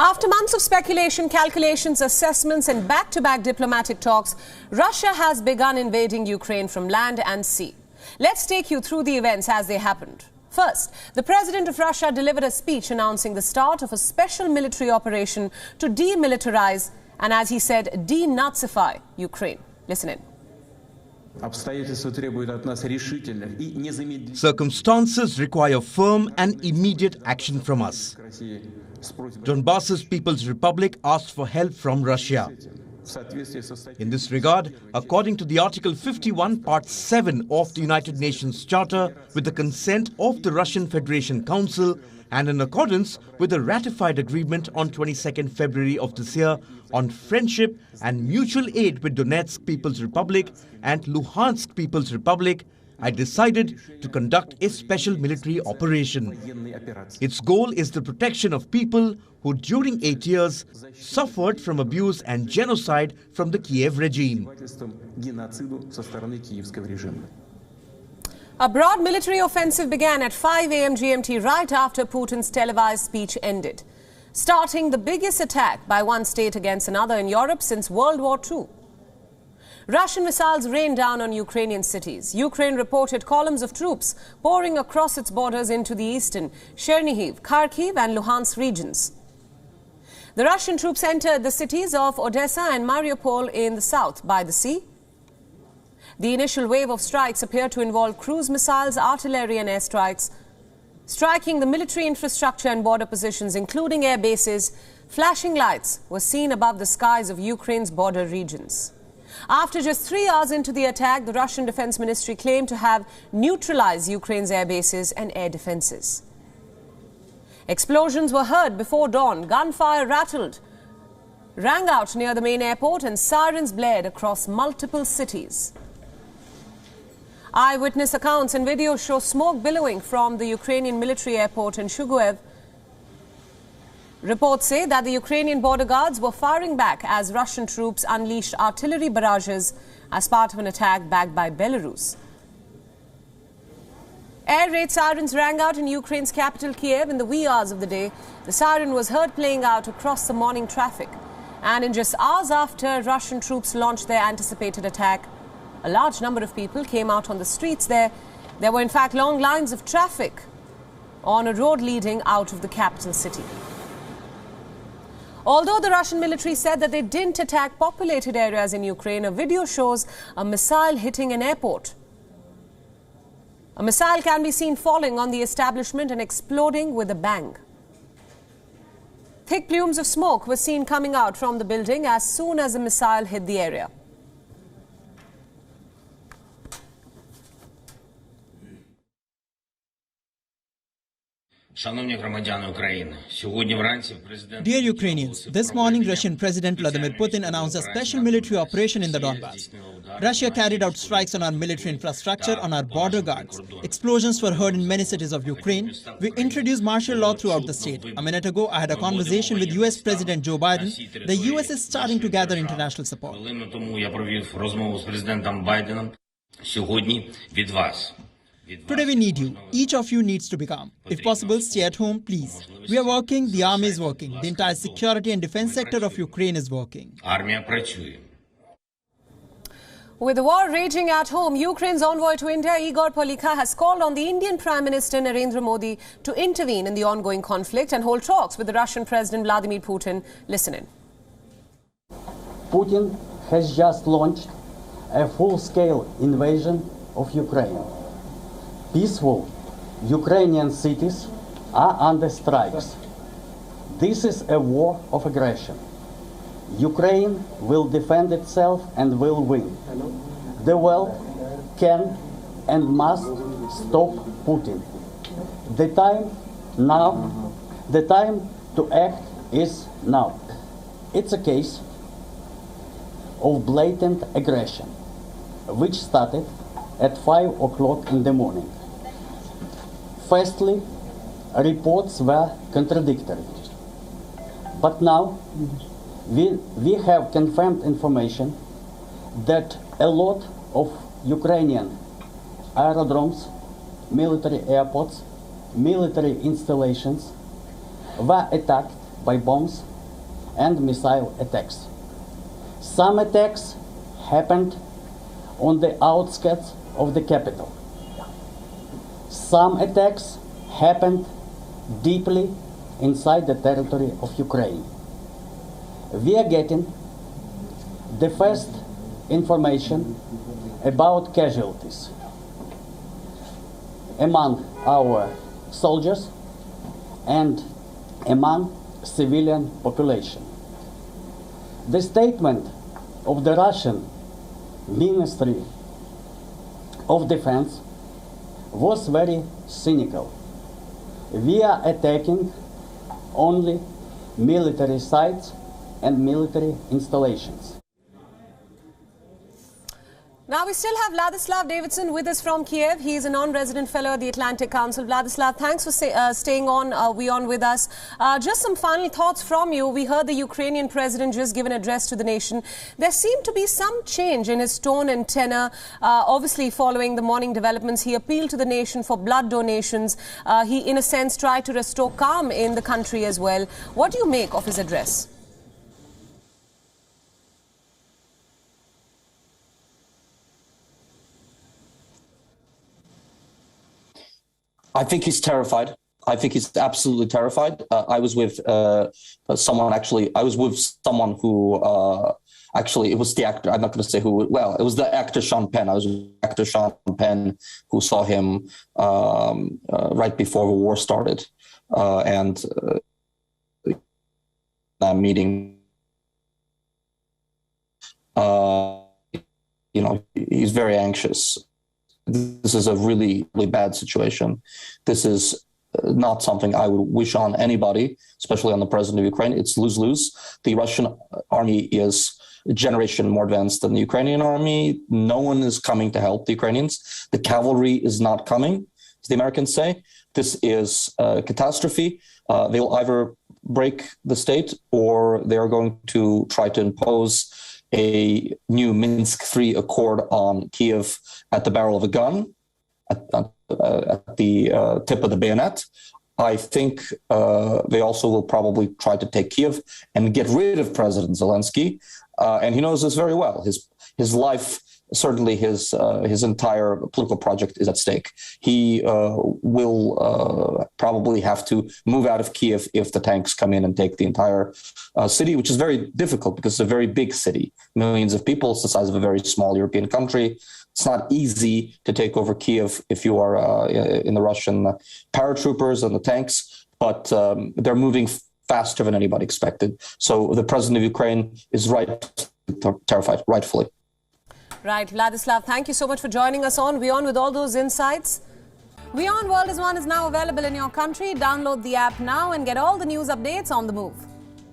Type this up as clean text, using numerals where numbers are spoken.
After months of speculation, calculations, assessments and back-to-back diplomatic talks, Russia has begun invading Ukraine from land and sea. Let's take you through the events as they happened. First, the President of Russia delivered a speech announcing the start of a special military operation to demilitarize and, as he said, denazify Ukraine. Listen in. Circumstances require firm and immediate action from us. Donbass's People's Republic asked for help from Russia. In this regard, according to the Article 51, Part 7 of the United Nations Charter, with the consent of the Russian Federation Council and in accordance with the ratified agreement on 22nd February of this year on friendship and mutual aid with Donetsk People's Republic and Luhansk People's Republic, I decided to conduct a special military operation. Its goal is the protection of people who during 8 years suffered from abuse and genocide from the Kiev regime. A broad military offensive began at 5 a.m. GMT right after Putin's televised speech ended, starting the biggest attack by one state against another in Europe since World War II. Russian missiles rained down on Ukrainian cities. Ukraine reported columns of troops pouring across its borders into the eastern Chernihiv, Kharkiv and Luhansk regions. The Russian troops entered the cities of Odessa and Mariupol in the south by the sea. The initial wave of strikes appeared to involve cruise missiles, artillery and airstrikes, striking the military infrastructure and border positions, including air bases. Flashing lights were seen above the skies of Ukraine's border regions. After just 3 hours into the attack, the Russian Defense Ministry claimed to have neutralized Ukraine's air bases and air defenses. Explosions were heard before dawn, gunfire rang out near the main airport and sirens blared across multiple cities. Eyewitness accounts and videos show smoke billowing from the Ukrainian military airport in Shuguev. Reports say that the Ukrainian border guards were firing back as Russian troops unleashed artillery barrages as part of an attack backed by Belarus. Air raid sirens rang out in Ukraine's capital Kiev in the wee hours of the day. The siren was heard playing out across the morning traffic. And in just hours after Russian troops launched their anticipated attack, a large number of people came out on the streets there. There were in fact long lines of traffic on a road leading out of the capital city. Although the Russian military said that they didn't attack populated areas in Ukraine, a video shows a missile hitting an airport. A missile can be seen falling on the establishment and exploding with a bang. Thick plumes of smoke were seen coming out from the building as soon as the missile hit the area. Dear Ukrainians, this morning Russian President Vladimir Putin announced a special military operation in the Donbass. Russia carried out strikes on our military infrastructure, on our border guards. Explosions were heard in many cities of Ukraine. We introduced martial law throughout the state. A minute ago, I had a conversation with US President Joe Biden. The US is starting to gather international support. Today we need you. Each of you needs to be calm. If possible, stay at home, please. We are working, the army is working. The entire security and defense sector of Ukraine is working. With the war raging at home, Ukraine's envoy to India, Igor Polika, has called on the Indian Prime Minister Narendra Modi to intervene in the ongoing conflict and hold talks with the Russian President Vladimir Putin. Listen in. Putin has just launched a full-scale invasion of Ukraine. Peaceful Ukrainian cities are under strikes. This is a war of aggression. Ukraine will defend itself and will win. The world can and must stop Putin. The time to act is now. It's a case of blatant aggression, which started at 5 o'clock in the morning. Firstly, reports were contradictory. But now, we have confirmed information that a lot of Ukrainian aerodromes, military airports, military installations were attacked by bombs and missile attacks. Some attacks happened on the outskirts of the capital. Some attacks happened deeply inside the territory of Ukraine. We are getting the first information about casualties among our soldiers and among civilian population. The statement of the Russian Ministry of Defense was very cynical. We are attacking only military sites and military installations. Now we still have Vladislav Davidson with us from Kiev. He is a non-resident fellow at the Atlantic Council. Vladislav, thanks for staying on WION with us. Just some final thoughts from you. We heard the Ukrainian president just give an address to the nation. There seemed to be some change in his tone and tenor. Obviously, following the morning developments, he appealed to the nation for blood donations. He, in a sense, tried to restore calm in the country as well. What do you make of his address? I think he's terrified. I think he's absolutely terrified. I was with someone, actually. I was with someone who, actually, it was the actor. I'm not going to say who. Well, it was the actor Sean Penn. I was with actor Sean Penn, who saw him right before the war started. And that meeting, he's very anxious. This is a really, really bad situation. This is not something I would wish on anybody, especially on the president of Ukraine. It's lose-lose. The Russian army is a generation more advanced than the Ukrainian army. No one is coming to help the Ukrainians. The cavalry is not coming, as the Americans say. This is a catastrophe. They'll either break the state or they are going to try to impose a new Minsk III accord on Kiev at the barrel of a gun, at the tip of the bayonet. I think they also will probably try to take Kiev and get rid of President Zelensky. And he knows this very well. His life, certainly his entire political project is at stake. He will probably have to move out of Kiev if the tanks come in and take the entire city, which is very difficult because it's a very big city. Millions of people, it's the size of a very small European country. It's not easy to take over Kiev if you are in the Russian paratroopers and the tanks, but they're moving faster than anybody expected. So the president of Ukraine is terrified, rightfully. Right, Vladislav, thank you so much for joining us on WION with all those insights. WION World is now available in your country. Download the app now and get all the news updates on the move.